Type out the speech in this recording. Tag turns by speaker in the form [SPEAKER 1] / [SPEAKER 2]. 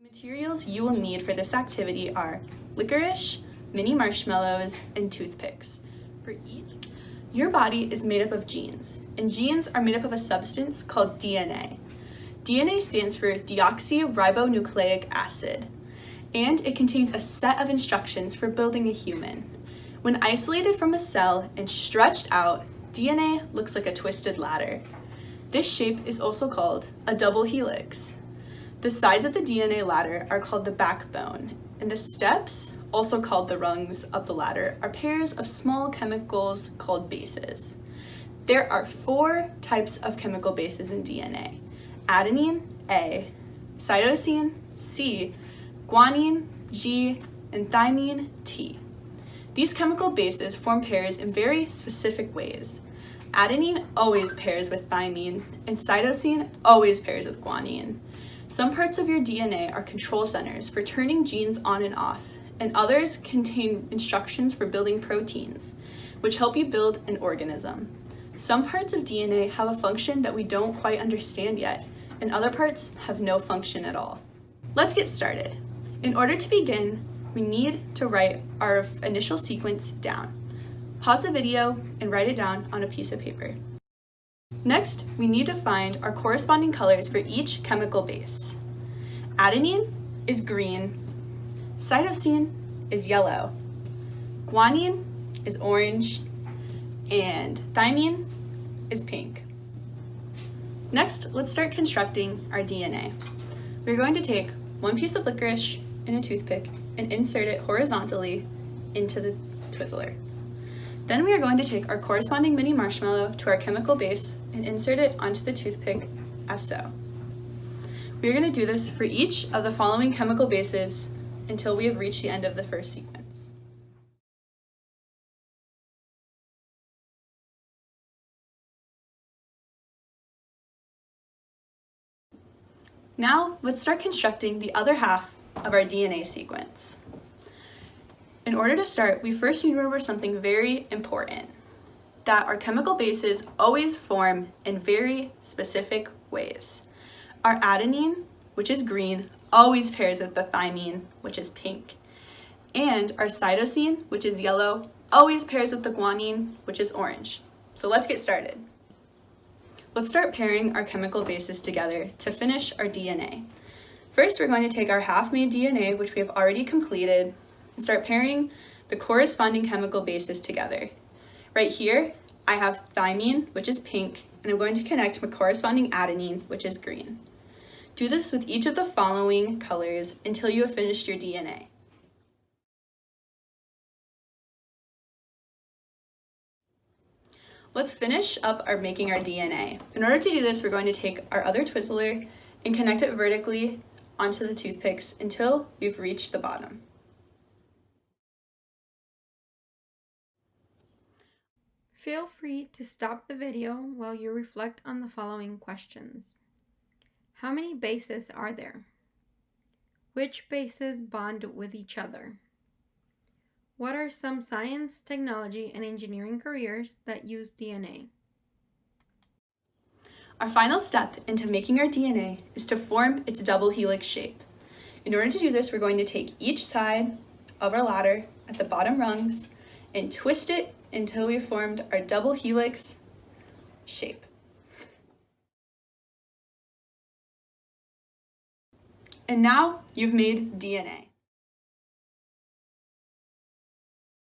[SPEAKER 1] The materials you will need for this activity are licorice, mini marshmallows, and toothpicks. For each, your body is made up of genes, and genes are made up of a substance called DNA. DNA stands for deoxyribonucleic acid, and it contains a set of instructions for building a human. When isolated from a cell and stretched out, DNA looks like a twisted ladder. This shape is also called a double helix. The sides of the DNA ladder are called the backbone, and the steps, also called the rungs of the ladder, are pairs of small chemicals called bases. There are 4 types of chemical bases in DNA: adenine, A, cytosine, C, guanine, G, and thymine, T. These chemical bases form pairs in very specific ways. Adenine always pairs with thymine, and cytosine always pairs with guanine. Some parts of your DNA are control centers for turning genes on and off, and others contain instructions for building proteins, which help you build an organism. Some parts of DNA have a function that we don't quite understand yet, and other parts have no function at all. Let's get started. In order to begin, we need to write our initial sequence down. Pause the video and write it down on a piece of paper. Next, we need to find our corresponding colors for each chemical base. Adenine is green, cytosine is yellow, guanine is orange, and thymine is pink. Next, let's start constructing our DNA. We're going to take one piece of licorice and a toothpick and insert it horizontally into the Twizzler. Then we are going to take our corresponding mini marshmallow to our chemical base and insert it onto the toothpick as so. We are going to do this for each of the following chemical bases until we have reached the end of the first sequence. Now, let's start constructing the other half of our DNA sequence. In order to start, we first need to remember something very important, that our chemical bases always form in very specific ways. Our adenine, which is green, always pairs with the thymine, which is pink. And our cytosine, which is yellow, always pairs with the guanine, which is orange. So let's get started. Let's start pairing our chemical bases together to finish our DNA. First, we're going to take our half-made DNA, which we have already completed, and start pairing the corresponding chemical bases together. Right here, I have thymine, which is pink, and I'm going to connect my corresponding adenine, which is green. Do this with each of the following colors until you have finished your DNA. Let's finish up making our DNA. In order to do this, we're going to take our other Twizzler and connect it vertically onto the toothpicks until we've reached the bottom.
[SPEAKER 2] Feel free to stop the video while you reflect on the following questions. How many bases are there? Which bases bond with each other? What are some science, technology, and engineering careers that use DNA?
[SPEAKER 1] Our final step into making our DNA is to form its double helix shape. In order to do this, we're going to take each side of our ladder at the bottom rungs and twist it until we've formed our double helix shape. And now you've made DNA.